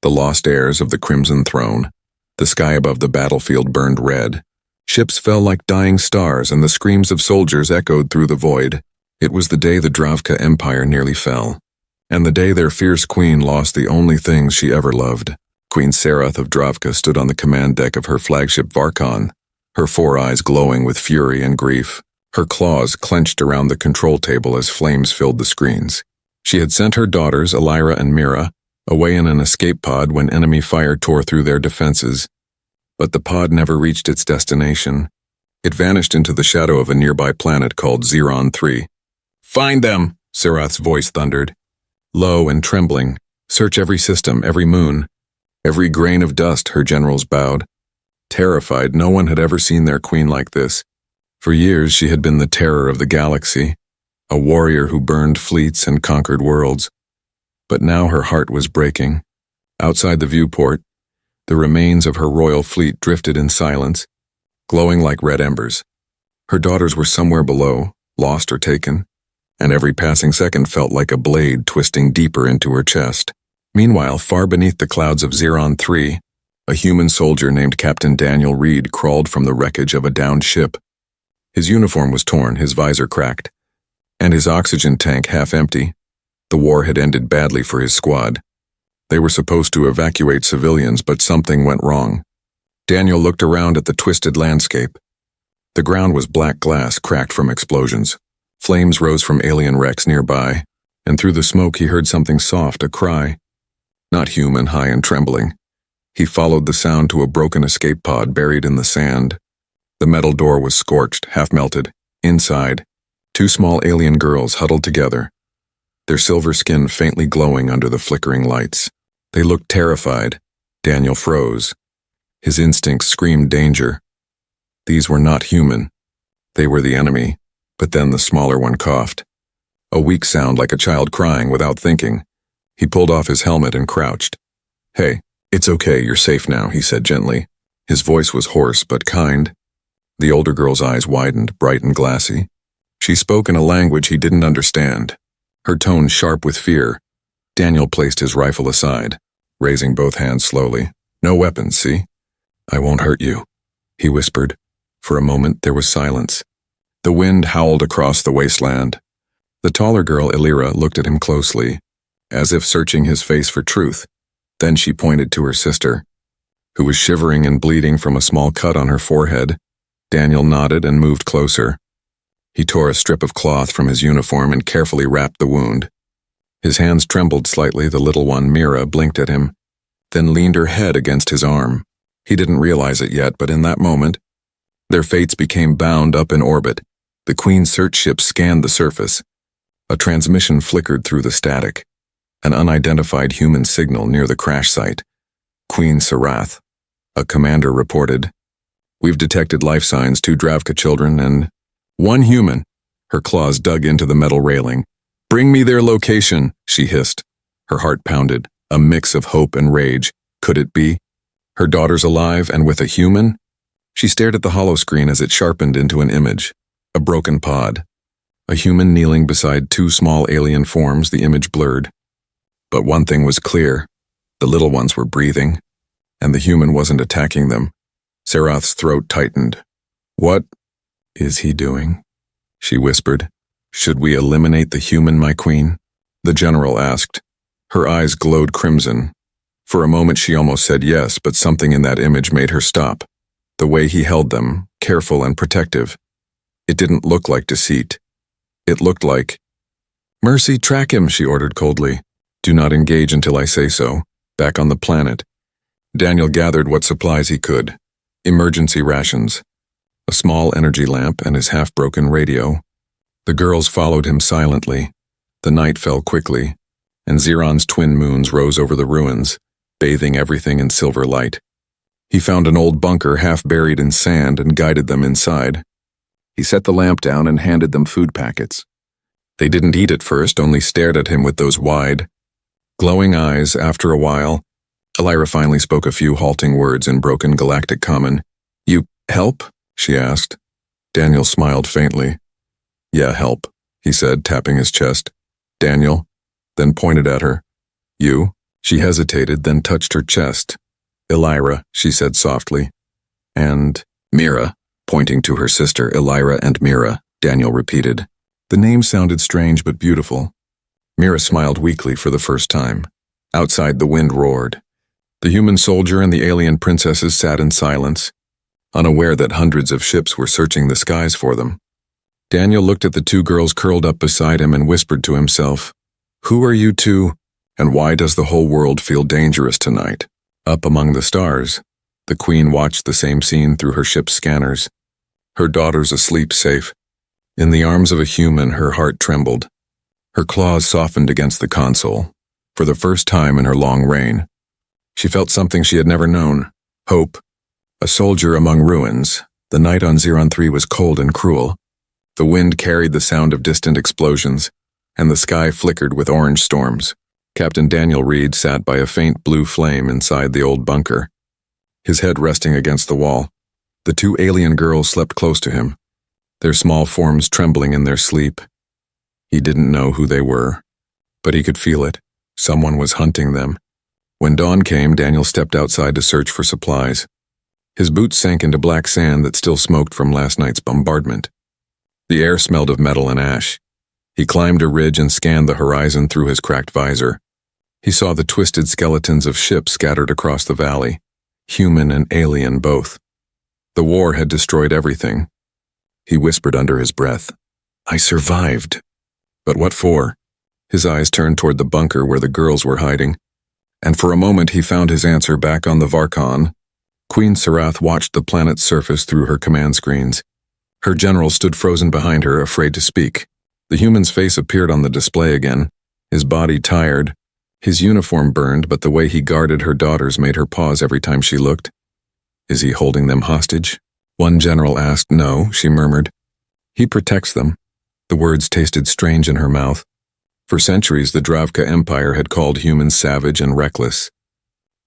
the lost heirs of the Crimson Throne. The sky above the battlefield burned red. Ships fell like dying stars, and the screams of soldiers echoed through the void. It was the day the Dravka Empire nearly fell, and the day their fierce queen lost the only things she ever loved. Queen Sarath of Dravka stood on the command deck of her flagship Varkon, her 4 eyes glowing with fury and grief, her claws clenched around the control table as flames filled the screens. She had sent her daughters, Elira and Mira, away in an escape pod when enemy fire tore through their defenses. But the pod never reached its destination. It vanished into the shadow of a nearby planet called Xeron 3. "Find them!" Sarath's voice thundered. Low and trembling, search every system, every moon. Every grain of dust, her generals bowed. Terrified, no one had ever seen their queen like this. For years she had been the terror of the galaxy, a warrior who burned fleets and conquered worlds. But now her heart was breaking. Outside the viewport, the remains of her royal fleet drifted in silence, glowing like red embers. Her daughters were somewhere below, lost or taken, and every passing second felt like a blade twisting deeper into her chest. Meanwhile, far beneath the clouds of Xeron 3, a human soldier named Captain Daniel Reed crawled from the wreckage of a downed ship. His uniform was torn, his visor cracked, and his oxygen tank half empty. The war had ended badly for his squad. They were supposed to evacuate civilians, but something went wrong. Daniel looked around at the twisted landscape. The ground was black glass cracked from explosions. Flames rose from alien wrecks nearby, and through the smoke he heard something soft, a cry. Not human, high and trembling. He followed the sound to a broken escape pod buried in the sand. The metal door was scorched, half melted. Inside, 2 small alien girls huddled together, their silver skin faintly glowing under the flickering lights. They looked terrified. Daniel froze. His instincts screamed danger. These were not human. They were the enemy. But then the smaller one coughed. A weak sound like a child crying without thinking. He pulled off his helmet and crouched. "Hey, it's okay, you're safe now," he said gently. His voice was hoarse but kind. The older girl's eyes widened, bright and glassy. She spoke in a language he didn't understand, her tone sharp with fear. Daniel placed his rifle aside, raising both hands slowly. "No weapons, see? I won't hurt you," he whispered. For a moment there was silence. The wind howled across the wasteland. The taller girl, Elira, looked at him closely, as if searching his face for truth. Then she pointed to her sister, who was shivering and bleeding from a small cut on her forehead. Daniel nodded and moved closer. He tore a strip of cloth from his uniform and carefully wrapped the wound. His hands trembled slightly. The little one, Mira, blinked at him, then leaned her head against his arm. He didn't realize it yet, but in that moment, their fates became bound up in orbit. The Queen's search ship scanned the surface. A transmission flickered through the static. An unidentified human signal near the crash site. "Queen Sarath," a commander reported. "We've detected life signs, 2 Dravka children, and 1 human." Her claws dug into the metal railing. "Bring me their location," she hissed. Her heart pounded, a mix of hope and rage. Could it be? Her daughters alive and with a human? She stared at the holoscreen as it sharpened into an image. A broken pod. A human kneeling beside 2 small alien forms, the image blurred. But one thing was clear. The little ones were breathing, and the human wasn't attacking them. Sarath's throat tightened. "What is he doing?" she whispered. "Should we eliminate the human, my queen?" the general asked. Her eyes glowed crimson. For a moment she almost said yes, but something in that image made her stop. The way he held them, careful and protective. It didn't look like deceit. It looked like... "Mercy, track him," she ordered coldly. "Do not engage until I say so." Back on the planet, Daniel gathered what supplies he could. Emergency rations, a small energy lamp, and his half-broken radio. The girls followed him silently. The night fell quickly, and Xeron's twin moons rose over the ruins, bathing everything in silver light. He found an old bunker half buried in sand and guided them inside. He set the lamp down and handed them food packets. They didn't eat at first, only stared at him with those wide, glowing eyes. After a while, Elira finally spoke a few halting words in broken galactic common. "You help?" she asked. Daniel smiled faintly. "Yeah, help," he said, tapping his chest. "Daniel," then pointed at her. "You?" She hesitated, then touched her chest. "Elira," she said softly. "And Mira," pointing to her sister. "Elira and Mira," Daniel repeated. The name sounded strange but beautiful. Mira smiled weakly for the first time. Outside, the wind roared. The human soldier and the alien princesses sat in silence, unaware that hundreds of ships were searching the skies for them. Daniel looked at the two girls curled up beside him and whispered to himself, "Who are you two, and why does the whole world feel dangerous tonight?" Up among the stars, the Queen watched the same scene through her ship's scanners. Her daughters asleep safe. In the arms of a human, her heart trembled. Her claws softened against the console. For the first time in her long reign, she felt something she had never known: hope. A soldier among ruins. The night on Xeron 3 was cold and cruel. The wind carried the sound of distant explosions, and the sky flickered with orange storms. Captain Daniel Reed sat by a faint blue flame inside the old bunker, his head resting against the wall. The two alien girls slept close to him, their small forms trembling in their sleep. He didn't know who they were, but he could feel it. Someone was hunting them. When dawn came, Daniel stepped outside to search for supplies. His boots sank into black sand that still smoked from last night's bombardment. The air smelled of metal and ash. He climbed a ridge and scanned the horizon through his cracked visor. He saw the twisted skeletons of ships scattered across the valley, human and alien both. The war had destroyed everything. He whispered under his breath, "I survived." But what for? His eyes turned toward the bunker where the girls were hiding, and for a moment he found his answer back on the Varkon. Queen Sarath watched the planet's surface through her command screens. Her general stood frozen behind her, afraid to speak. The human's face appeared on the display again, his body tired, his uniform burned, but the way he guarded her daughters made her pause every time she looked. "Is he holding them hostage?" one general asked. "No," she murmured. "He protects them." The words tasted strange in her mouth. For centuries, the Dravka Empire had called humans savage and reckless.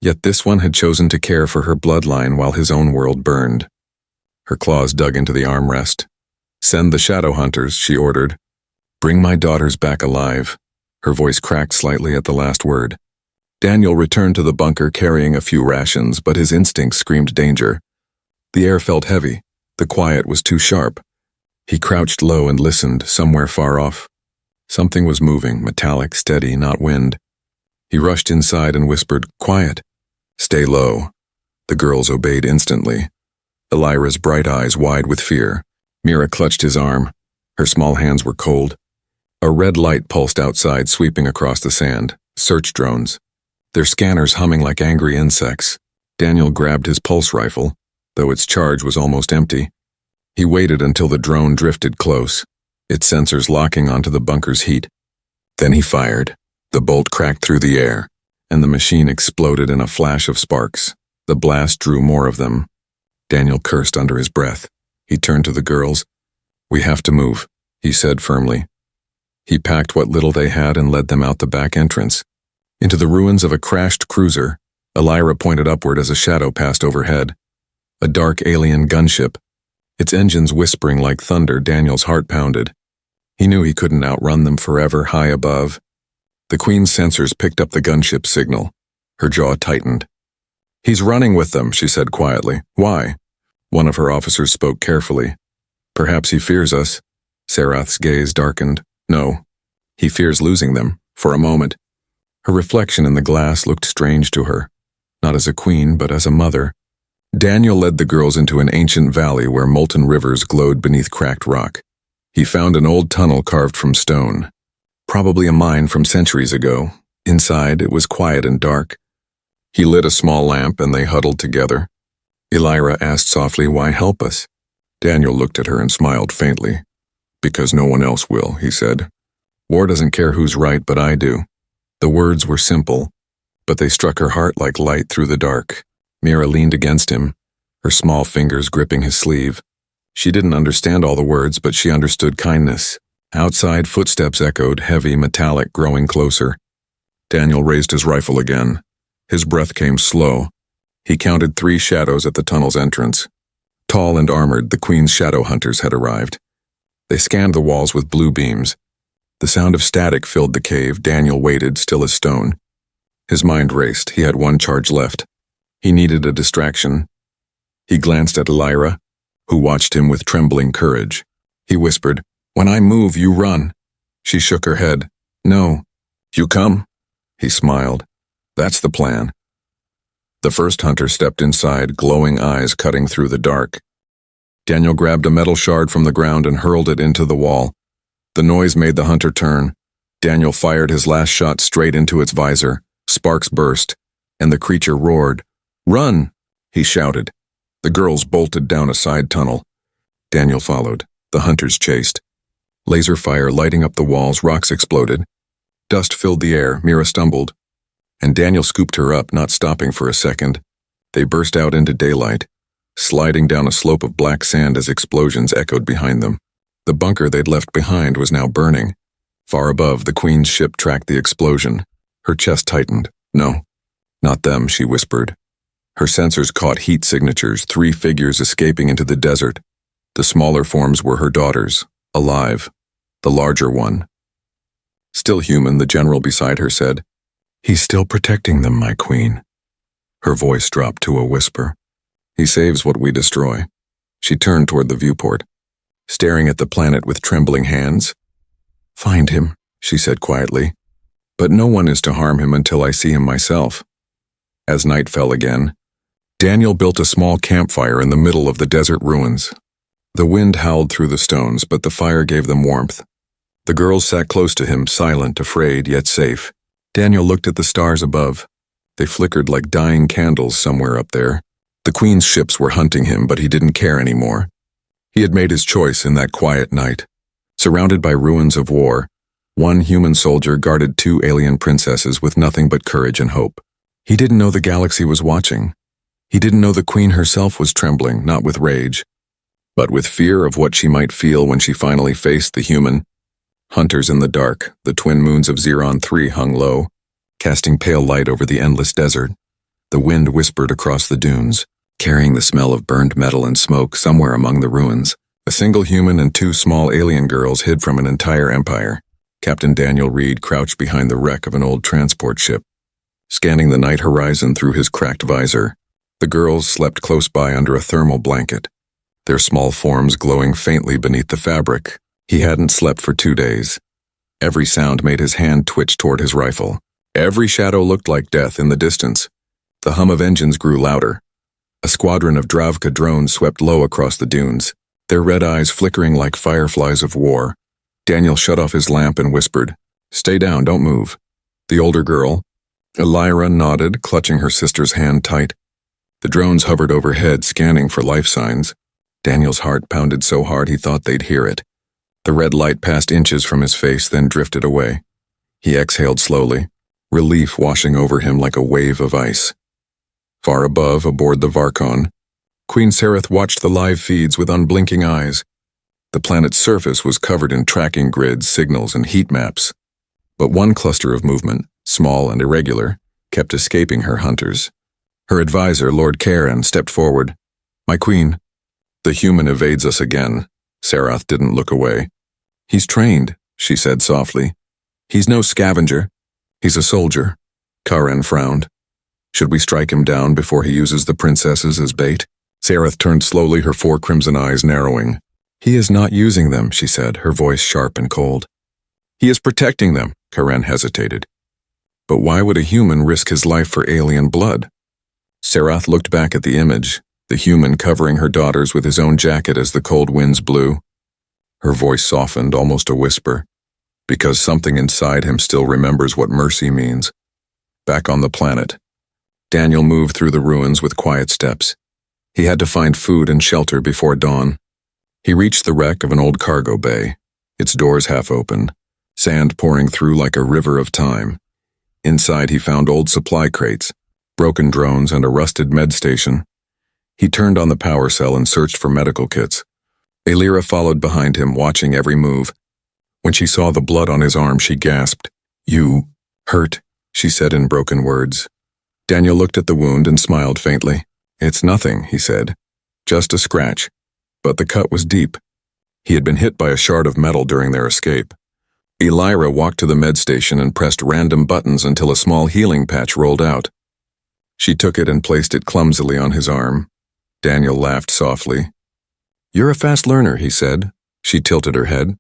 Yet this one had chosen to care for her bloodline while his own world burned. Her claws dug into the armrest. "Send the shadow hunters," she ordered. "Bring my daughters back alive." Her voice cracked slightly at the last word. Daniel returned to the bunker carrying a few rations, but his instincts screamed danger. The air felt heavy. The quiet was too sharp. He crouched low and listened, somewhere far off. Something was moving, metallic, steady, not wind. He rushed inside and whispered, "Quiet. Stay low." The girls obeyed instantly, Elira's bright eyes wide with fear. Mira clutched his arm. Her small hands were cold. A red light pulsed outside, sweeping across the sand. Search drones, their scanners humming like angry insects. Daniel grabbed his pulse rifle, though its charge was almost empty. He waited until the drone drifted close, its sensors locking onto the bunker's heat. Then he fired. The bolt cracked through the air, and the machine exploded in a flash of sparks. The blast drew more of them. Daniel cursed under his breath. He turned to the girls. "We have to move," he said firmly. He packed what little they had and led them out the back entrance. Into the ruins of a crashed cruiser, Elira pointed upward as a shadow passed overhead. A dark alien gunship. Its engines whispering like thunder, Daniel's heart pounded. He knew he couldn't outrun them forever, high above. The Queen's sensors picked up the gunship's signal. Her jaw tightened. "He's running with them," she said quietly. "Why?" One of her officers spoke carefully. "Perhaps he fears us." Sarath's gaze darkened. "No. He fears losing them, for a moment." Her reflection in the glass looked strange to her, not as a queen, but as a mother. Daniel led the girls into an ancient valley where molten rivers glowed beneath cracked rock. He found an old tunnel carved from stone, probably a mine from centuries ago. Inside, it was quiet and dark. He lit a small lamp and they huddled together. Elira asked softly, "Why help us?" Daniel looked at her and smiled faintly. "Because no one else will," he said. "War doesn't care who's right, but I do." The words were simple, but they struck her heart like light through the dark. Mira leaned against him, her small fingers gripping his sleeve. She didn't understand all the words, but she understood kindness. Outside, footsteps echoed, heavy, metallic, growing closer. Daniel raised his rifle again. His breath came slow. He counted 3 shadows at the tunnel's entrance. Tall and armored, the Queen's shadow hunters had arrived. They scanned the walls with blue beams. The sound of static filled the cave. Daniel waited, still as stone. His mind raced. He had one charge left. He needed a distraction. He glanced at Elira, who watched him with trembling courage. He whispered, "When I move, you run." She shook her head. "No." "You come?" He smiled. "That's the plan." The first hunter stepped inside, glowing eyes cutting through the dark. Daniel grabbed a metal shard from the ground and hurled it into the wall. The noise made the hunter turn. Daniel fired his last shot straight into its visor. Sparks burst, and the creature roared. "Run!" he shouted. The girls bolted down a side tunnel. Daniel followed. The hunters chased. Laser fire lighting up the walls, rocks exploded. Dust filled the air, Mira stumbled. And Daniel scooped her up, not stopping for a second. They burst out into daylight, sliding down a slope of black sand as explosions echoed behind them. The bunker they'd left behind was now burning. Far above, the Queen's ship tracked the explosion. Her chest tightened. "No, not them," she whispered. Her sensors caught heat signatures, 3 figures escaping into the desert. The smaller forms were her daughters, alive. The larger one, still human, the general beside her said, "He's still protecting them, my queen." Her voice dropped to a whisper. "He saves what we destroy." She turned toward the viewport, staring at the planet with trembling hands. "Find him," she said quietly. "But no one is to harm him until I see him myself." As night fell again, Daniel built a small campfire in the middle of the desert ruins. The wind howled through the stones, but the fire gave them warmth. The girls sat close to him, silent, afraid, yet safe. Daniel looked at the stars above. They flickered like dying candles somewhere up there. The Queen's ships were hunting him, but he didn't care anymore. He had made his choice in that quiet night. Surrounded by ruins of war, one human soldier guarded 2 alien princesses with nothing but courage and hope. He didn't know the galaxy was watching. He didn't know the Queen herself was trembling, not with rage, but with fear of what she might feel when she finally faced the human. Hunters in the dark, the twin moons of Xeron 3 hung low, casting pale light over the endless desert. The wind whispered across the dunes, carrying the smell of burned metal and smoke somewhere among the ruins. A single human and 2 small alien girls hid from an entire empire. Captain Daniel Reed crouched behind the wreck of an old transport ship, scanning the night horizon through his cracked visor. The girls slept close by under a thermal blanket, their small forms glowing faintly beneath the fabric. He hadn't slept for 2 days. Every sound made his hand twitch toward his rifle. Every shadow looked like death in the distance. The hum of engines grew louder. A squadron of Dravka drones swept low across the dunes, their red eyes flickering like fireflies of war. Daniel shut off his lamp and whispered, "Stay down, don't move." The older girl, Elira, nodded, clutching her sister's hand tight. The drones hovered overhead, scanning for life signs. Daniel's heart pounded so hard he thought they'd hear it. The red light passed inches from his face, then drifted away. He exhaled slowly, relief washing over him like a wave of ice. Far above, aboard the Varkon, Queen Sereth watched the live feeds with unblinking eyes. The planet's surface was covered in tracking grids, signals, and heat maps. But one cluster of movement, small and irregular, kept escaping her hunters. Her advisor, Lord Karen, stepped forward. "My queen." "The human evades us again." Sereth didn't look away. "He's trained," she said softly. "He's no scavenger. He's a soldier." Karen frowned. "Should we strike him down before he uses the princesses as bait?" Sereth turned slowly, her 4 crimson eyes narrowing. "He is not using them," she said, her voice sharp and cold. "He is protecting them," Karen hesitated. "But why would a human risk his life for alien blood?" Sereth looked back at the image, the human covering her daughters with his own jacket as the cold winds blew. Her voice softened, almost a whisper, because something inside him still remembers what mercy means. Back on the planet, Daniel moved through the ruins with quiet steps. He had to find food and shelter before dawn. He reached the wreck of an old cargo bay, its doors half open, sand pouring through like a river of time. Inside he found old supply crates, broken drones, and a rusted med station. He turned on the power cell and searched for medical kits. Elira followed behind him, watching every move. When she saw the blood on his arm, she gasped. "You hurt," she said in broken words. Daniel looked at the wound and smiled faintly. "It's nothing," he said. "Just a scratch." But the cut was deep. He had been hit by a shard of metal during their escape. Elira walked to the med station and pressed random buttons until a small healing patch rolled out. She took it and placed it clumsily on his arm. Daniel laughed softly. "You're a fast learner," he said. She tilted her head,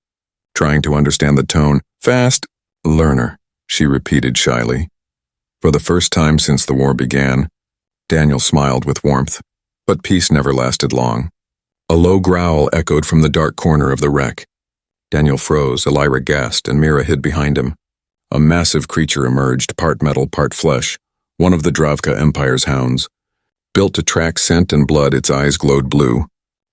trying to understand the tone. "Fast learner," she repeated shyly. For the first time since the war began, Daniel smiled with warmth, but peace never lasted long. A low growl echoed from the dark corner of the wreck. Daniel froze, Elira gasped, and Mira hid behind him. A massive creature emerged, part metal, part flesh, one of the Dravka Empire's hounds. Built to track scent and blood, its eyes glowed blue.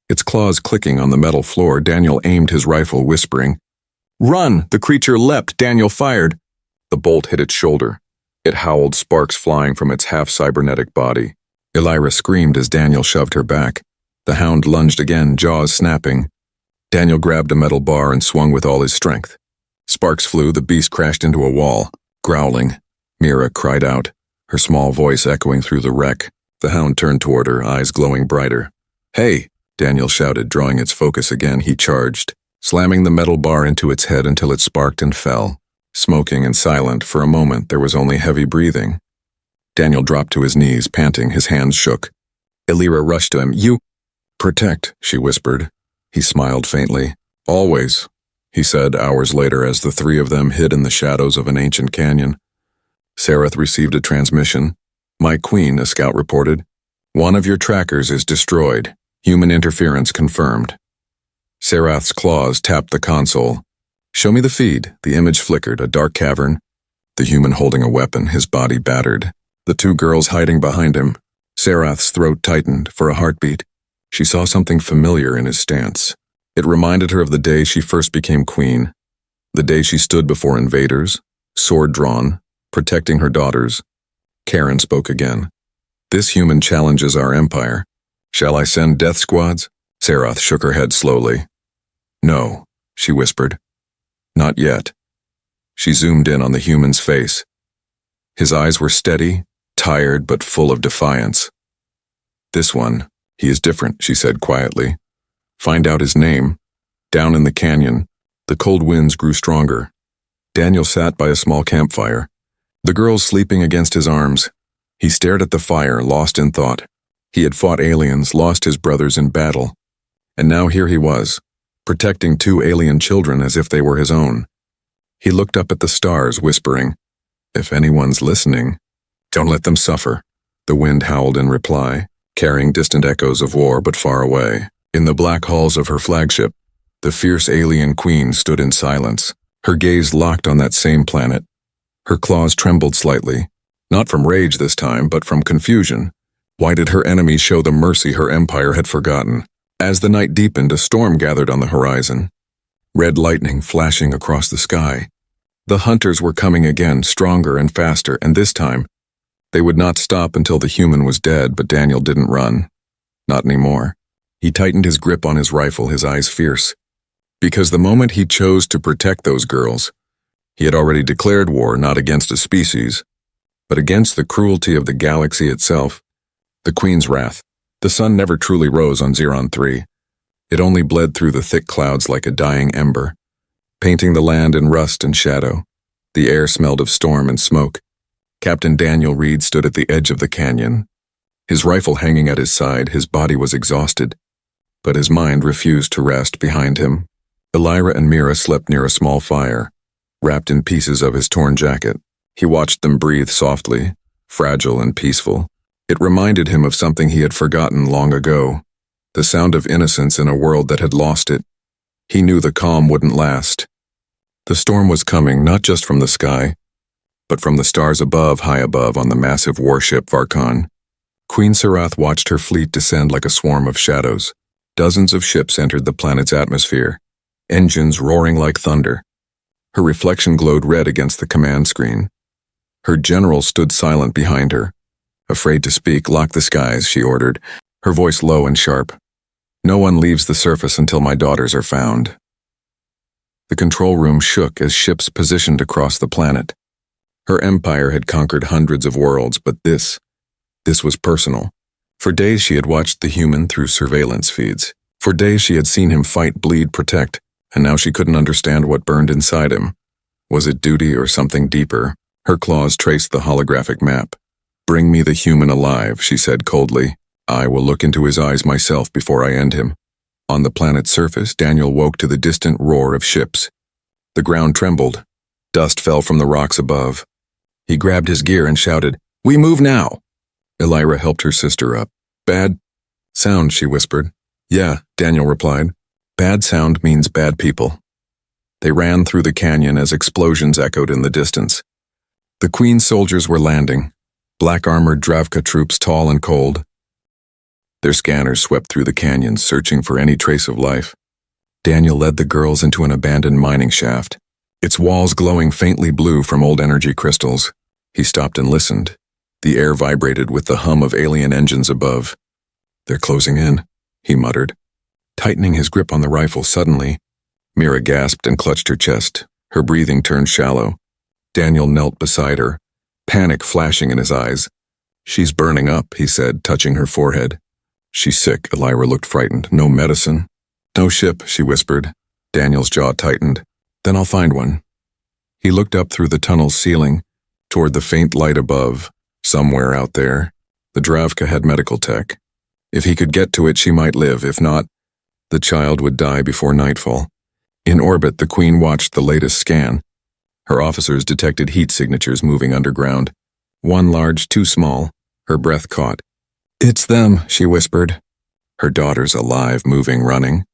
Its claws clicking on the metal floor, Daniel aimed his rifle, whispering, "Run!" The creature leapt. Daniel fired. The bolt hit its shoulder. It howled, sparks flying from its half-cybernetic body. Elira screamed as Daniel shoved her back. The hound lunged again, jaws snapping. Daniel grabbed a metal bar and swung with all his strength. Sparks flew, the beast crashed into a wall, growling. Mira cried out, her small voice echoing through the wreck. The hound turned toward her, eyes glowing brighter. "Hey!" Daniel shouted, drawing its focus again. He charged, slamming the metal bar into its head until it sparked and fell. Smoking and silent, for a moment there was only heavy breathing. Daniel dropped to his knees, panting, his hands shook. Elira rushed to him. "You—" "Protect," she whispered. He smiled faintly. "Always," he said hours later as the three of them hid in the shadows of an ancient canyon. Sarath received a transmission. "My queen," a scout reported. "One of your trackers is destroyed. Human interference confirmed." Sarath's claws tapped the console. "Show me the feed." The image flickered, a dark cavern. The human holding a weapon, his body battered. The two girls hiding behind him. Sarath's throat tightened for a heartbeat. She saw something familiar in his stance. It reminded her of the day she first became queen. The day she stood before invaders, sword drawn, protecting her daughters. Karen spoke again. "This human challenges our empire. Shall I send death squads?" Sarath shook her head slowly. "No," she whispered. "Not yet." She zoomed in on the human's face. His eyes were steady, tired, but full of defiance. "This one, he is different," she said quietly. "Find out his name." Down in the canyon, the cold winds grew stronger. Daniel sat by a small campfire, the girls sleeping against his arms. He stared at the fire, lost in thought. He had fought aliens, lost his brothers in battle. And now here he was, protecting two alien children as if they were his own. He looked up at the stars, whispering, "If anyone's listening, don't let them suffer." The wind howled in reply, carrying distant echoes of war but far away. In the black halls of her flagship, the fierce alien queen stood in silence, her gaze locked on that same planet. Her claws trembled slightly, not from rage this time, but from confusion. Why did her enemies show the mercy her empire had forgotten? As the night deepened, a storm gathered on the horizon, red lightning flashing across the sky. The hunters were coming again, stronger and faster, and this time, they would not stop until the human was dead, but Daniel didn't run. Not anymore. He tightened his grip on his rifle, his eyes fierce. Because the moment he chose to protect those girls, he had already declared war not against a species, but against the cruelty of the galaxy itself. The Queen's wrath. The sun never truly rose on Xeron 3. It only bled through the thick clouds like a dying ember, painting the land in rust and shadow. The air smelled of storm and smoke. Captain Daniel Reed stood at the edge of the canyon, his rifle hanging at his side. His body was exhausted, but his mind refused to rest behind him. Elira and Mira slept near a small fire, wrapped in pieces of his torn jacket. He watched them breathe softly, fragile and peaceful. It reminded him of something he had forgotten long ago, the sound of innocence in a world that had lost it. He knew the calm wouldn't last. The storm was coming not just from the sky, but from the stars above, high above, on the massive warship Varkon. Queen Sarath watched her fleet descend like a swarm of shadows. Dozens of ships entered the planet's atmosphere, engines roaring like thunder. Her reflection glowed red against the command screen. Her general stood silent behind her. Afraid to speak, "Lock the skies," she ordered, her voice low and sharp. "No one leaves the surface until my daughters are found." The control room shook as ships positioned across the planet. Her empire had conquered hundreds of worlds, but this was personal. For days she had watched the human through surveillance feeds. For days she had seen him fight, bleed, protect, and now she couldn't understand what burned inside him. Was it duty or something deeper? Her claws traced the holographic map. "Bring me the human alive," she said coldly. "I will look into his eyes myself before I end him." On the planet's surface, Daniel woke to the distant roar of ships. The ground trembled. Dust fell from the rocks above. He grabbed his gear and shouted, "We move now!" Elira helped her sister up. "Bad sound," she whispered. "Yeah," Daniel replied. "Bad sound means bad people." They ran through the canyon as explosions echoed in the distance. The Queen's soldiers were landing, black-armored Dravka troops tall and cold. Their scanners swept through the canyon, searching for any trace of life. Daniel led the girls into an abandoned mining shaft, its walls glowing faintly blue from old energy crystals. He stopped and listened. The air vibrated with the hum of alien engines above. "They're closing in," he muttered. Tightening his grip on the rifle suddenly, Mira gasped and clutched her chest. Her breathing turned shallow. Daniel knelt beside her, panic flashing in his eyes. "She's burning up," he said, touching her forehead. "She's sick," Elira looked frightened. "No medicine?" "No ship," she whispered. Daniel's jaw tightened. "Then I'll find one." He looked up through the tunnel's ceiling, toward the faint light above. Somewhere out there, the Dravka had medical tech. If he could get to it, she might live. If not, the child would die before nightfall. In orbit, the Queen watched the latest scan. Her officers detected heat signatures moving underground. One large, two small. Her breath caught. "It's them," she whispered. Her daughter's alive, moving, running.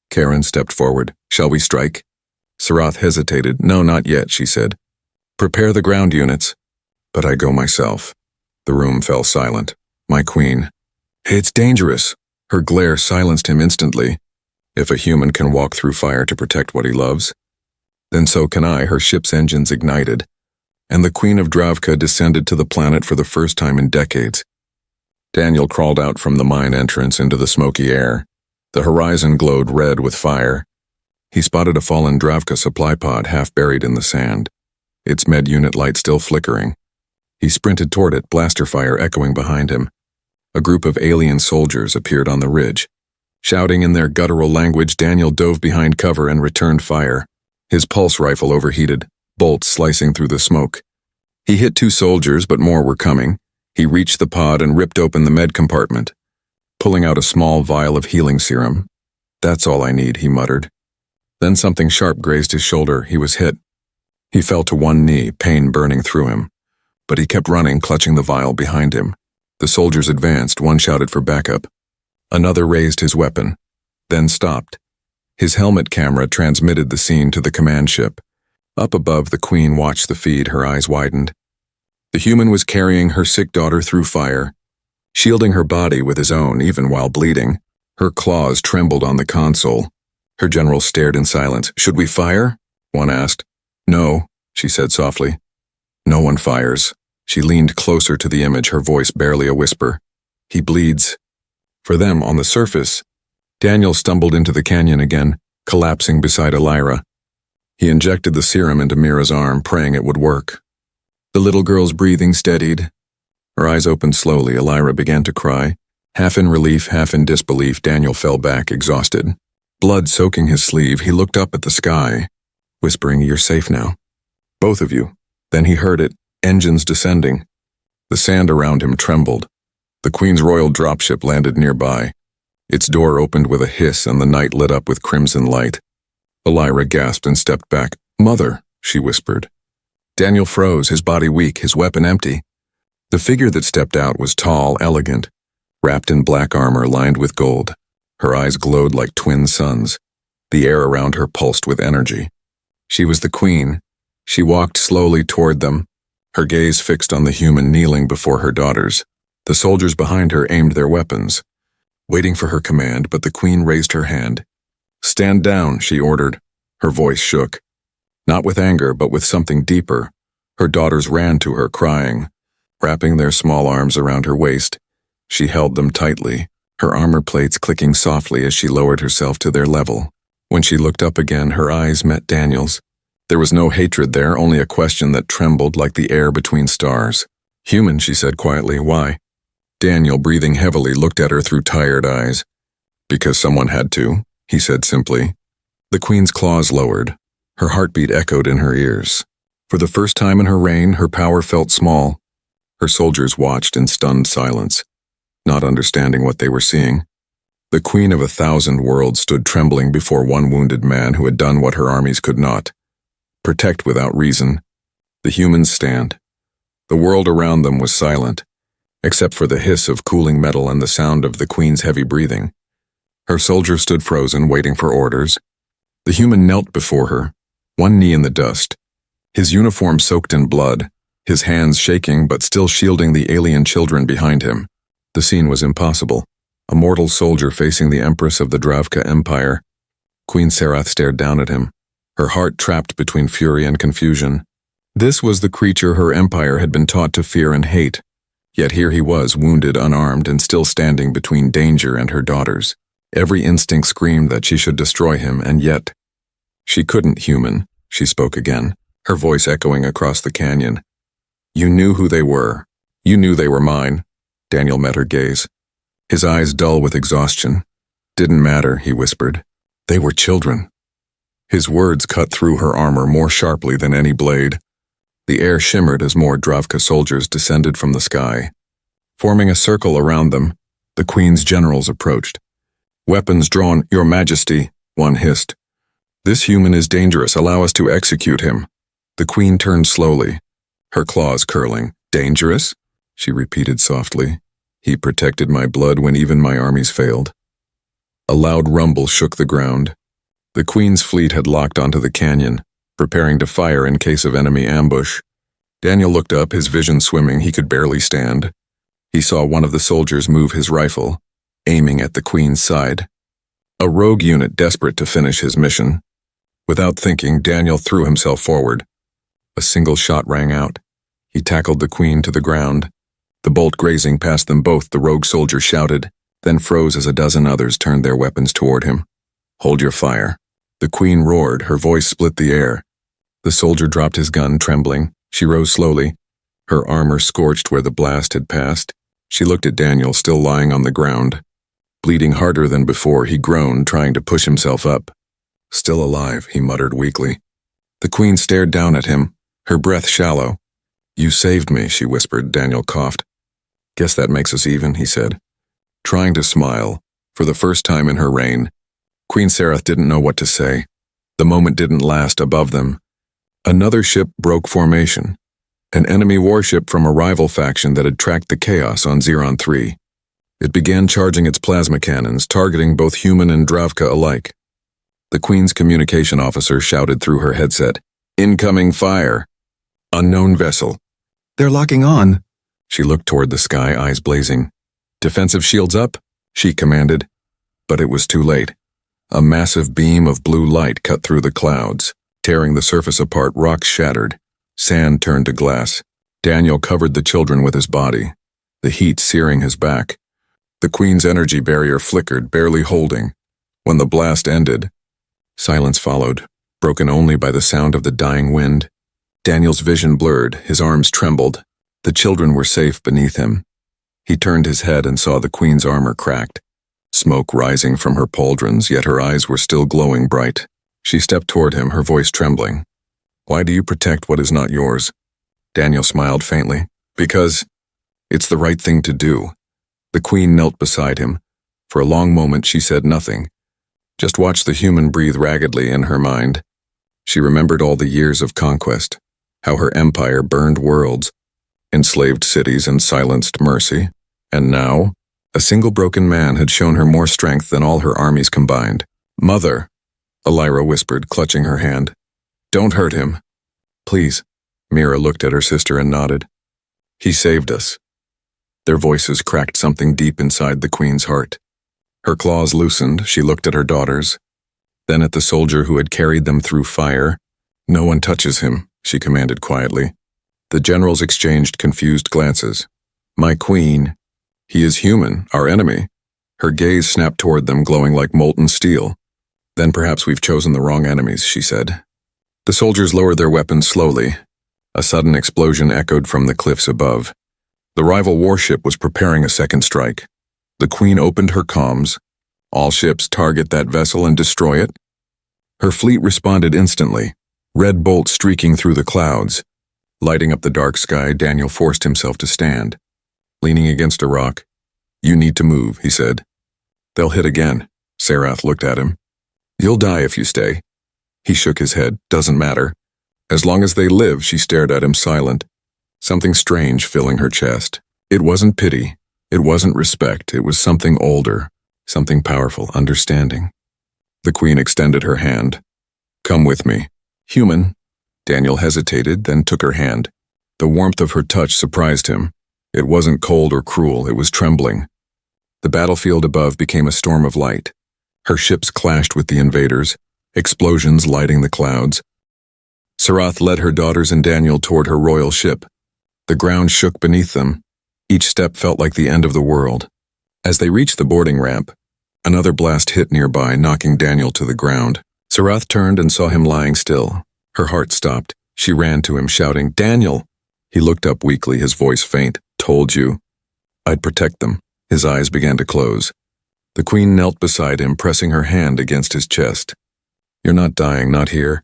Karen stepped forward. "Shall we strike?" Sarath hesitated. "No, not yet," she said. "Prepare the ground units." "But I go myself." The room fell silent. "My queen." "It's dangerous." Her glare silenced him instantly. If a human can walk through fire to protect what he loves, then so can I. Her ship's engines ignited, and the Queen of Dravka descended to the planet for the first time in decades. Daniel crawled out from the mine entrance into the smoky air. The horizon glowed red with fire. He spotted a fallen Dravka supply pod half buried in the sand, its med unit light still flickering. He sprinted toward it, blaster fire echoing behind him. A group of alien soldiers appeared on the ridge. Shouting in their guttural language, Daniel dove behind cover and returned fire. His pulse rifle overheated, bolts slicing through the smoke. He hit 2 soldiers, but more were coming. He reached the pod and ripped open the med compartment, pulling out a small vial of healing serum. "That's all I need," he muttered. Then something sharp grazed his shoulder. He was hit. He fell to one knee, pain burning through him. But he kept running, clutching the vial behind him. The soldiers advanced. One shouted for backup. Another raised his weapon, then stopped. His helmet camera transmitted the scene to the command ship. Up above, the Queen watched the feed, her eyes widened. The human was carrying her sick daughter through fire, shielding her body with his own, even while bleeding. Her claws trembled on the console. Her general stared in silence. "Should we fire?" one asked. "No," she said softly. "No one fires." She leaned closer to the image, her voice barely a whisper. "He bleeds." For them, on the surface, Daniel stumbled into the canyon again, collapsing beside Elira. He injected the serum into Mira's arm, praying it would work. The little girl's breathing steadied. Her eyes opened slowly. Elira began to cry. Half in relief, half in disbelief, Daniel fell back, exhausted. Blood soaking his sleeve, he looked up at the sky, whispering, "You're safe now. Both of you." Then he heard it, engines descending. The sand around him trembled. The Queen's Royal dropship landed nearby. Its door opened with a hiss and the night lit up with crimson light. Elira gasped and stepped back. "Mother," she whispered. Daniel froze, his body weak, his weapon empty. The figure that stepped out was tall, elegant, wrapped in black armor lined with gold. Her eyes glowed like twin suns. The air around her pulsed with energy. She was the Queen. She walked slowly toward them, her gaze fixed on the human kneeling before her daughters. The soldiers behind her aimed their weapons, waiting for her command, but the Queen raised her hand. "Stand down," she ordered. Her voice shook. Not with anger, but with something deeper. Her daughters ran to her, crying, wrapping their small arms around her waist. She held them tightly, her armor plates clicking softly as she lowered herself to their level. When she looked up again, her eyes met Daniel's. There was no hatred there, only a question that trembled like the air between stars. "Human," she said quietly. "Why?" Daniel, breathing heavily, looked at her through tired eyes. "Because someone had to," he said simply. The Queen's claws lowered. Her heartbeat echoed in her ears. For the first time in her reign, her power felt small. Her soldiers watched in stunned silence, not understanding what they were seeing. The Queen of 1,000 Worlds stood trembling before one wounded man who had done what her armies could not. Protect without reason. The humans stand. The world around them was silent, except for the hiss of cooling metal and the sound of the Queen's heavy breathing. Her soldiers stood frozen, waiting for orders. The human knelt before her, one knee in the dust, his uniform soaked in blood, his hands shaking but still shielding the alien children behind him. The scene was impossible. A mortal soldier facing the Empress of the Dravka Empire. Queen Serath stared down at him, her heart trapped between fury and confusion. This was the creature her empire had been taught to fear and hate. Yet here he was, wounded, unarmed, and still standing between danger and her daughters. Every instinct screamed that she should destroy him, and yet she couldn't. Human, she spoke again, her voice echoing across the canyon. You knew who they were. You knew they were mine. Daniel met her gaze, his eyes dull with exhaustion. Didn't matter, he whispered. They were children. His words cut through her armor more sharply than any blade. The air shimmered as more Dravka soldiers descended from the sky. Forming a circle around them, the Queen's generals approached. Weapons drawn, Your Majesty, one hissed. This human is dangerous, allow us to execute him. The Queen turned slowly, her claws curling. Dangerous? She repeated softly. He protected my blood when even my armies failed. A loud rumble shook the ground. The Queen's fleet had locked onto the canyon, preparing to fire in case of enemy ambush. Daniel looked up, his vision swimming. He could barely stand. He saw one of the soldiers move his rifle, aiming at the Queen's side. A rogue unit desperate to finish his mission. Without thinking, Daniel threw himself forward. A single shot rang out. He tackled the Queen to the ground. The bolt grazing past them both, the rogue soldier shouted, then froze as a dozen others turned their weapons toward him. Hold your fire. The Queen roared, her voice split the air. The soldier dropped his gun, trembling. She rose slowly, her armor scorched where the blast had passed. She looked at Daniel, still lying on the ground. Bleeding harder than before, he groaned, trying to push himself up. Still alive, he muttered weakly. The Queen stared down at him, her breath shallow. You saved me, she whispered. Daniel coughed. Guess that makes us even, he said. Trying to smile, for the first time in her reign. Queen Serath didn't know what to say. The moment didn't last above them. Another ship broke formation. An enemy warship from a rival faction that had tracked the chaos on Xeron 3. It began charging its plasma cannons, targeting both human and Dravka alike. The Queen's communication officer shouted through her headset, Incoming fire! Unknown vessel. They're locking on. She looked toward the sky, eyes blazing. Defensive shields up, she commanded. But it was too late. A massive beam of blue light cut through the clouds, tearing the surface apart. Rocks shattered. Sand turned to glass. Daniel covered the children with his body, the heat searing his back. The Queen's energy barrier flickered, barely holding. When the blast ended, silence followed, broken only by the sound of the dying wind. Daniel's vision blurred, his arms trembled. The children were safe beneath him. He turned his head and saw the Queen's armor cracked, smoke rising from her pauldrons, yet her eyes were still glowing bright. She stepped toward him, her voice trembling. Why do you protect what is not yours? Daniel smiled faintly. Because it's the right thing to do. The Queen knelt beside him. For a long moment she said nothing, just watched the human breathe raggedly in her mind. She remembered all the years of conquest, how her empire burned worlds, enslaved cities and silenced mercy, and now, a single broken man had shown her more strength than all her armies combined. Mother, Elira whispered, clutching her hand. Don't hurt him. Please. Mira looked at her sister and nodded. He saved us. Their voices cracked something deep inside the Queen's heart. Her claws loosened, she looked at her daughters, then at the soldier who had carried them through fire. No one touches him, she commanded quietly. The generals exchanged confused glances. My Queen. He is human, our enemy. Her gaze snapped toward them, glowing like molten steel. Then perhaps we've chosen the wrong enemies, she said. The soldiers lowered their weapons slowly. A sudden explosion echoed from the cliffs above. The rival warship was preparing a second strike. The Queen opened her comms. All ships target that vessel and destroy it. Her fleet responded instantly, red bolts streaking through the clouds. Lighting up the dark sky, Daniel forced himself to stand. Leaning against a rock, "You need to move," he said. "They'll hit again." Sarath looked at him. "You'll die if you stay." He shook his head. "Doesn't matter. As long as they live." She stared at him, silent, something strange filling her chest. It wasn't pity. It wasn't respect. It was something older, something powerful, understanding. The Queen extended her hand. "Come with me." "Human." Daniel hesitated, then took her hand. The warmth of her touch surprised him. It wasn't cold or cruel, it was trembling. The battlefield above became a storm of light. Her ships clashed with the invaders, explosions lighting the clouds. Sarath led her daughters and Daniel toward her royal ship. The ground shook beneath them. Each step felt like the end of the world. As they reached the boarding ramp, another blast hit nearby, knocking Daniel to the ground. Sarath turned and saw him lying still. Her heart stopped. She ran to him, shouting, "Daniel!" He looked up weakly, his voice faint. "Told you. I'd protect them." His eyes began to close. The Queen knelt beside him, pressing her hand against his chest. "You're not dying, not here."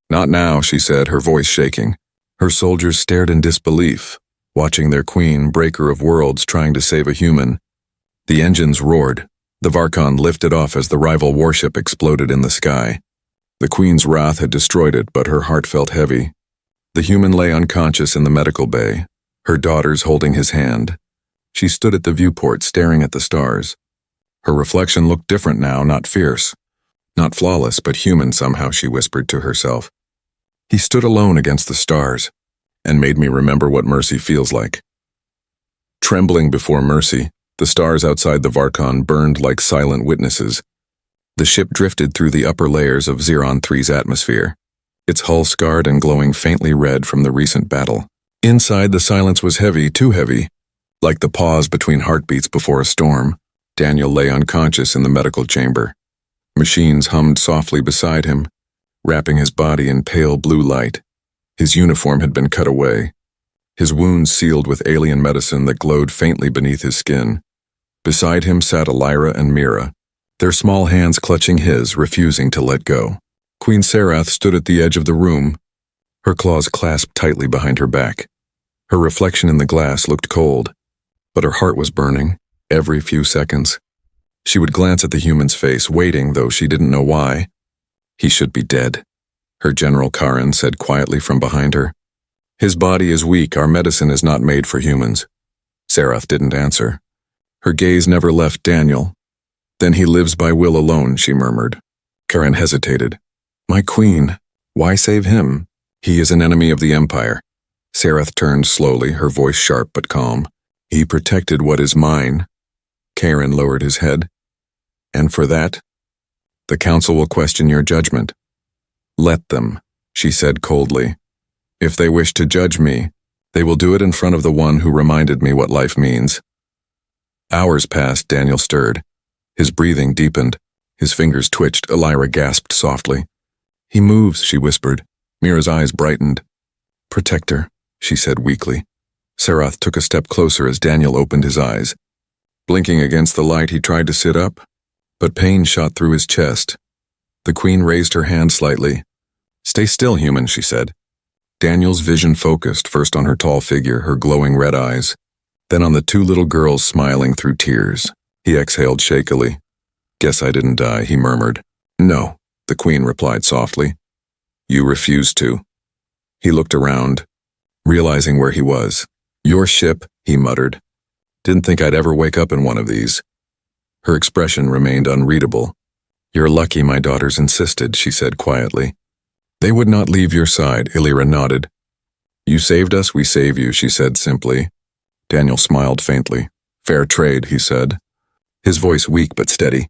"Not now," she said, her voice shaking. Her soldiers stared in disbelief, watching their queen, breaker of worlds, trying to save a human. The engines roared. The Varkon lifted off as the rival warship exploded in the sky. The Queen's wrath had destroyed it, but her heart felt heavy. The human lay unconscious in the medical bay, her daughters holding his hand. She stood at the viewport, staring at the stars. Her reflection looked different now, not fierce. Not flawless, but human somehow, she whispered to herself. "He stood alone against the stars, and made me remember what mercy feels like." Trembling before mercy, the stars outside the Varkon burned like silent witnesses. The ship drifted through the upper layers of Xeron 3's atmosphere, its hull scarred and glowing faintly red from the recent battle. Inside, the silence was heavy, too heavy, like the pause between heartbeats before a storm. Daniel lay unconscious in the medical chamber. Machines hummed softly beside him, wrapping his body in pale blue light. His uniform had been cut away, his wounds sealed with alien medicine that glowed faintly beneath his skin. Beside him sat Elira and Mira, their small hands clutching his, refusing to let go. Queen Sarath stood at the edge of the room, her claws clasped tightly behind her back. Her reflection in the glass looked cold, but her heart was burning. Every few seconds, she would glance at the human's face, waiting, though she didn't know why. "He should be dead," her General Karen said quietly from behind her. "His body is weak. Our medicine is not made for humans." Sarath didn't answer. Her gaze never left Daniel. "Then he lives by will alone," she murmured. Karen hesitated. "My queen, why save him? He is an enemy of the Empire." Sarath turned slowly, her voice sharp but calm. "He protected what is mine." Karen lowered his head. "And for that, the council will question your judgment." "Let them," she said coldly. "If they wish to judge me, they will do it in front of the one who reminded me what life means." Hours passed. Daniel stirred. His breathing deepened. His fingers twitched. Elira gasped softly. "He moves," she whispered. Mira's eyes brightened. "Protector," she said weakly. Sarath took a step closer as Daniel opened his eyes. Blinking against the light, he tried to sit up, but pain shot through his chest. The Queen raised her hand slightly. "Stay still, human," she said. Daniel's vision focused, first on her tall figure, her glowing red eyes, then on the two little girls smiling through tears. He exhaled shakily. "Guess I didn't die," he murmured. "No," the Queen replied softly. "You refused to." He looked around, realizing where he was. "Your ship," he muttered. "Didn't think I'd ever wake up in one of these." Her expression remained unreadable. "You're lucky my daughters insisted," she said quietly. "They would not leave your side," Elira nodded. "You saved us, we save you," she said simply. Daniel smiled faintly. "Fair trade," he said, his voice weak but steady.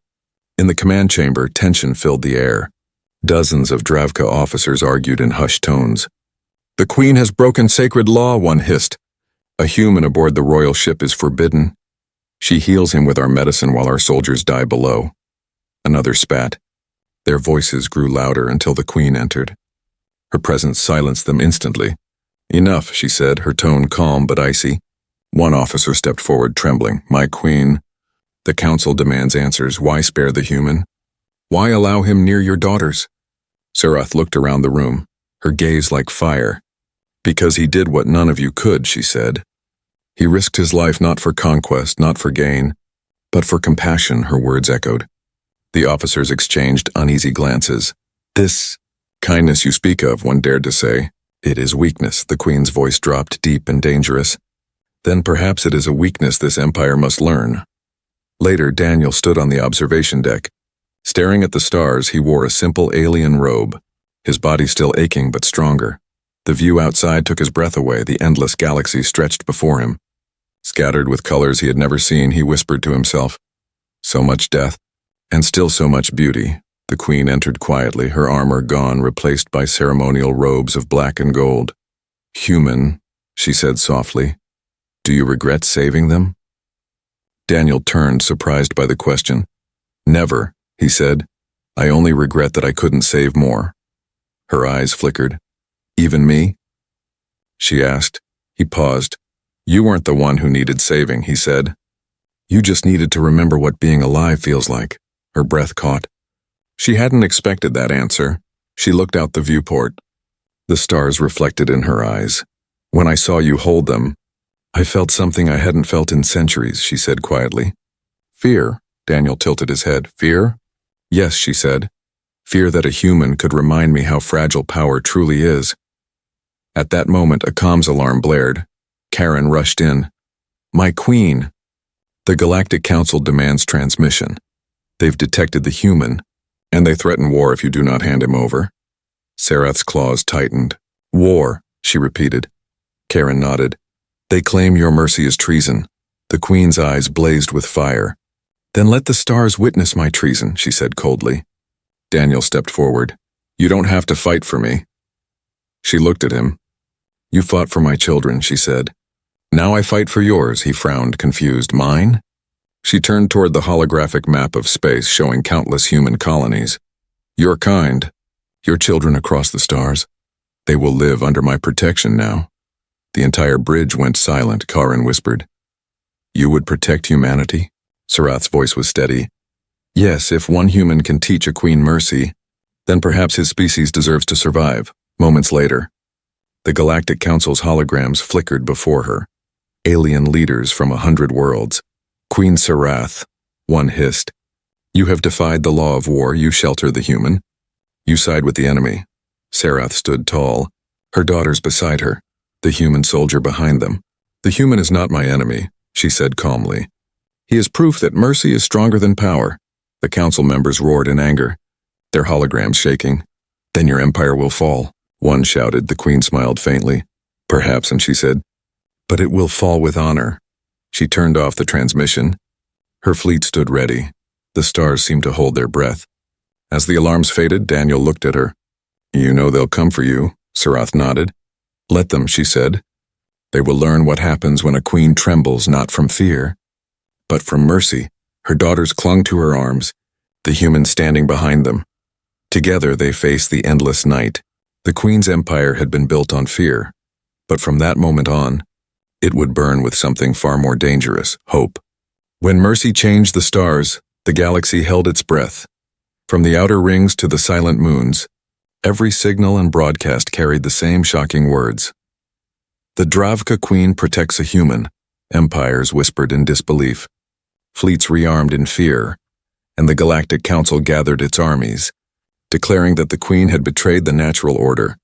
In the command chamber, tension filled the air. Dozens of Dravka officers argued in hushed tones. "The Queen has broken sacred law," one hissed. "A human aboard the royal ship is forbidden. She heals him with our medicine while our soldiers die below." Another spat. Their voices grew louder until the Queen entered. Her presence silenced them instantly. "Enough," she said, her tone calm but icy. One officer stepped forward, trembling. "My queen, the council demands answers. Why spare the human? Why allow him near your daughters?" Sarath looked around the room. her gaze like fire. Because he did what none of you could, she said. He risked his life not for conquest, not for gain, but for compassion, her words echoed. The officers exchanged uneasy glances. This kindness you speak of, one dared to say. It is weakness, the Queen's voice dropped deep and dangerous. Then perhaps it is a weakness this empire must learn. Later, Daniel stood on the observation deck. Staring at the stars, he wore a simple alien robe, his body still aching but stronger. The view outside took his breath away, the endless galaxy stretched before him. Scattered with colors he had never seen, he whispered to himself, "So much death, and still so much beauty." The Queen entered quietly, her armor gone, replaced by ceremonial robes of black and gold. "Human," she said softly, "do you regret saving them?" Daniel turned, surprised by the question. "Never," he said. "I only regret that I couldn't save more." Her eyes flickered. "Even me?" she asked. He paused. "You weren't the one who needed saving," he said. "You just needed to remember what being alive feels like." Her breath caught. She hadn't expected that answer. She looked out the viewport. The stars reflected in her eyes. "When I saw you hold them, I felt something I hadn't felt in centuries," she said quietly. "Fear?" Daniel tilted his head. "Fear?" "Yes," she said. "Fear that a human could remind me how fragile power truly is." At that moment, a comms alarm blared. Karen rushed in. "My Queen! The Galactic Council demands transmission. They've detected the human, and they threaten war if you do not hand him over." Sarath's claws tightened. "War," she repeated. Karen nodded. "They claim your mercy is treason." The Queen's eyes blazed with fire. "Then let the stars witness my treason," she said coldly. Daniel stepped forward. "You don't have to fight for me." She looked at him. "You fought for my children," she said. "Now I fight for yours," he frowned, confused. "Mine?" She turned toward the holographic map of space showing countless human colonies. "Your kind, your children across the stars, they will live under my protection now." The entire bridge went silent, Karen whispered. "You would protect humanity?" Sarath's voice was steady. "Yes, if one human can teach a queen mercy, then perhaps his species deserves to survive." Moments later, the Galactic Council's holograms flickered before her. Alien leaders from 100 worlds. "Queen Sarath," one hissed. "You have defied the law of war, you shelter the human. You side with the enemy." Sarath stood tall, her daughters beside her, the human soldier behind them. "The human is not my enemy," she said calmly. "He is proof that mercy is stronger than power." The council members roared in anger, their holograms shaking. "Then your empire will fall," one shouted. The Queen smiled faintly. "Perhaps," and she said, "but it will fall with honor." She turned off the transmission. Her fleet stood ready. The stars seemed to hold their breath. As the alarms faded, Daniel looked at her. "You know they'll come for you," Sarath nodded. "Let them," she said. "They will learn what happens when a queen trembles not from fear, but from mercy." Her daughters clung to her arms, the humans standing behind them. Together they faced the endless night. The Queen's empire had been built on fear, but from that moment on, it would burn with something far more dangerous, hope. When mercy changed the stars, the galaxy held its breath. From the outer rings to the silent moons, every signal and broadcast carried the same shocking words. "The Dravka Queen protects a human," empires whispered in disbelief. Fleets rearmed in fear, and the Galactic Council gathered its armies, declaring that the Queen had betrayed the natural order.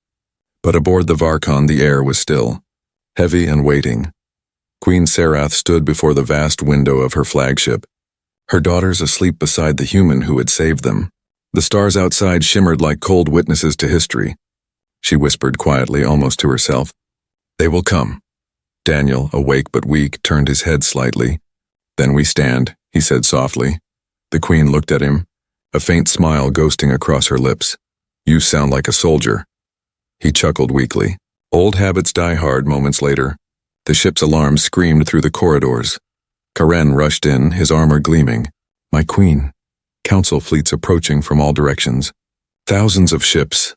But aboard the Varkon the air was still, heavy and waiting. Queen Sarath stood before the vast window of her flagship, her daughters asleep beside the human who had saved them. The stars outside shimmered like cold witnesses to history. She whispered quietly, almost to herself, "They will come." Daniel, awake but weak, turned his head slightly. "Then we stand," he said softly. The Queen looked at him, a faint smile ghosting across her lips. "You sound like a soldier." He chuckled weakly. Old habits die hard. Moments later, the ship's alarm screamed through the corridors. Karen rushed in, his armor gleaming. "My Queen." Council fleets approaching from all directions. Thousands of ships.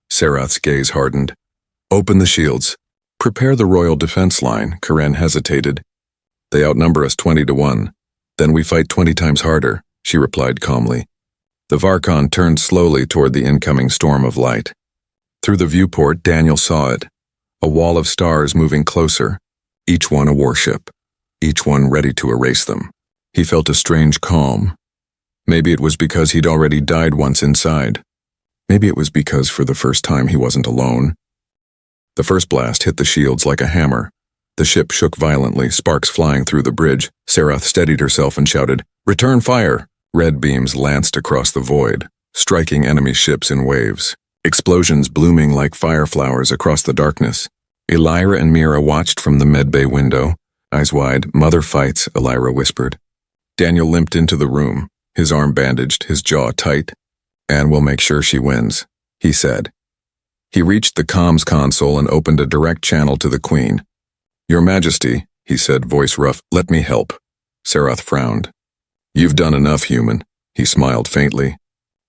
Sarath's gaze hardened. "Open the shields. Prepare the royal defense line." Karen hesitated. "They outnumber us 20 to 1. Then we fight 20 times harder," she replied calmly. The Varkon turned slowly toward the incoming storm of light. Through the viewport, Daniel saw it. A wall of stars moving closer, each one a warship, each one ready to erase them. He felt a strange calm. Maybe it was because he'd already died once inside. Maybe it was because for the first time he wasn't alone. The first blast hit the shields like a hammer. The ship shook violently, sparks flying through the bridge. Sarath steadied herself and shouted, "Return fire!" Red beams lanced across the void, striking enemy ships in waves. Explosions blooming like fireflowers across the darkness. Elira and Mira watched from the medbay window. Eyes wide. "Mother fights," Elira whispered. Daniel limped into the room, his arm bandaged, his jaw tight. "And we'll make sure she wins," he said. He reached the comms console and opened a direct channel to the Queen. "Your Majesty," he said, voice rough, "let me help." Sarath frowned. "You've done enough, human." He smiled faintly.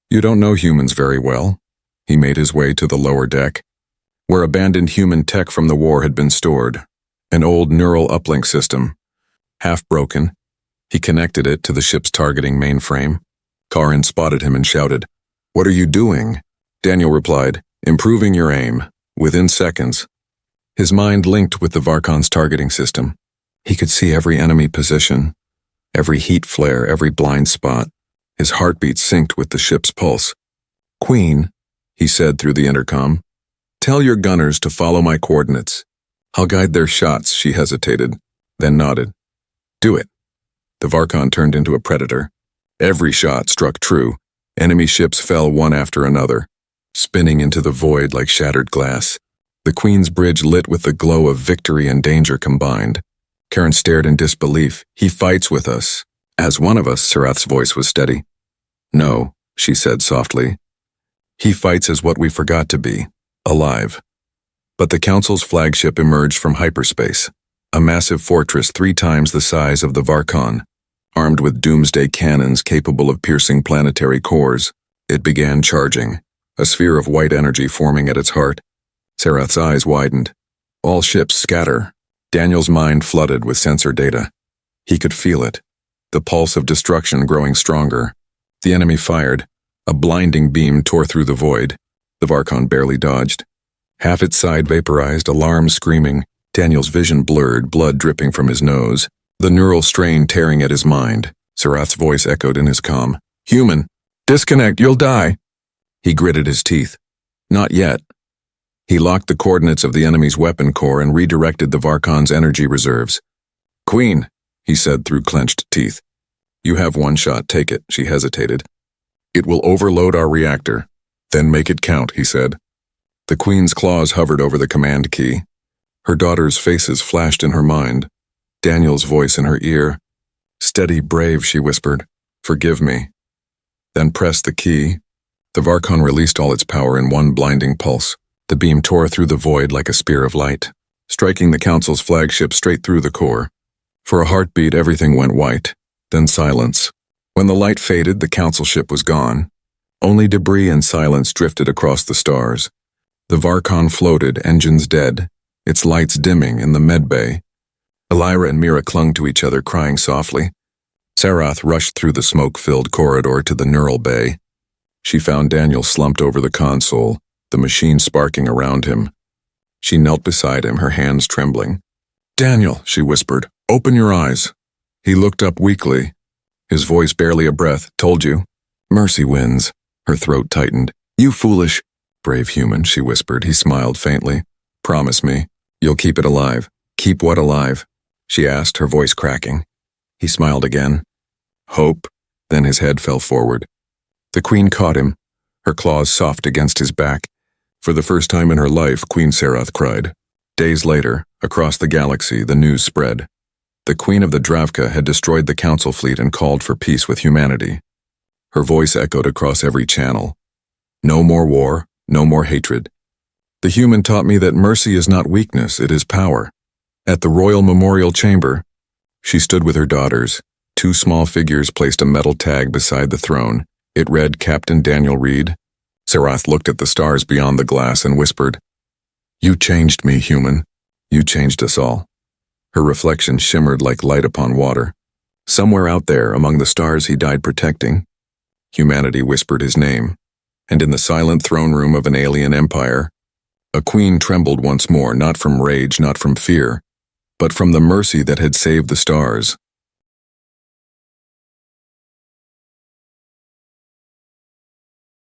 "You don't know humans very well." He made his way to the lower deck, where abandoned human tech from the war had been stored. An old neural uplink system. Half broken, he connected it to the ship's targeting mainframe. Karin spotted him and shouted, "What are you doing?" Daniel replied, "Improving your aim." Within seconds, his mind linked with the Varkon's targeting system. He could see every enemy position, every heat flare, every blind spot. His heartbeat synced with the ship's pulse. "Queen," he said through the intercom, "tell your gunners to follow my coordinates. I'll guide their shots." She hesitated, then nodded. "Do it." The Varkon turned into a predator. Every shot struck true. Enemy ships fell one after another, spinning into the void like shattered glass. The Queen's bridge lit with the glow of victory and danger combined. Karen stared in disbelief. "He fights with us." "As one of us," Sarath's voice was steady. "No," she said softly. "He fights as what we forgot to be, alive." But the Council's flagship emerged from hyperspace, a massive fortress 3 times the size of the Varkon, armed with doomsday cannons capable of piercing planetary cores. It began charging, a sphere of white energy forming at its heart. Sarath's eyes widened. All ships scatter. Daniel's mind flooded with sensor data. He could feel it, the pulse of destruction growing stronger. The enemy fired. A blinding beam tore through the void. The Varkon barely dodged. Half its side vaporized, alarms screaming. Daniel's vision blurred, blood dripping from his nose. The neural strain tearing at his mind. Sarath's voice echoed in his comm. "Human, disconnect, you'll die." He gritted his teeth. Not yet. He locked the coordinates of the enemy's weapon core and redirected the Varkon's energy reserves. "Queen," he said through clenched teeth. "You have one shot, take it," she hesitated. "It will overload our reactor. Then make it count," he said. The Queen's claws hovered over the command key. Her daughters' faces flashed in her mind. Daniel's voice in her ear. "Steady, brave," she whispered. "Forgive me." Then pressed the key. The Varkon released all its power in one blinding pulse. The beam tore through the void like a spear of light, striking the Council's flagship straight through the core. For a heartbeat, everything went white, then silence. When the light faded, the Council ship was gone. Only debris and silence drifted across the stars. The Varkon floated, engines dead, its lights dimming in the medbay. Elira and Mira clung to each other, crying softly. Sarath rushed through the smoke-filled corridor to the neural bay. She found Daniel slumped over the console, the machine sparking around him. She knelt beside him, her hands trembling. "Daniel," she whispered, "open your eyes." He looked up weakly, his voice barely a breath. "Told you. Mercy wins." Her throat tightened. "You foolish." "Brave human," she whispered. He smiled faintly. "Promise me, you'll keep it alive." "Keep what alive?" she asked, her voice cracking. He smiled again. "Hope." Then his head fell forward. The Queen caught him, her claws soft against his back. For the first time in her life, Queen Sarath cried. Days later, across the galaxy, the news spread. The Queen of the Dravka had destroyed the Council fleet and called for peace with humanity. Her voice echoed across every channel. No more war, no more hatred. The human taught me that mercy is not weakness, it is power. At the Royal Memorial Chamber, she stood with her daughters. 2 small figures placed a metal tag beside the throne. It read Captain Daniel Reed. Sarath looked at the stars beyond the glass and whispered, "You changed me, human. You changed us all." Her reflection shimmered like light upon water. Somewhere out there, among the stars he died protecting, humanity whispered his name. And in the silent throne room of an alien empire, A queen trembled once more, not from rage, not from fear, but from the mercy that had saved the stars.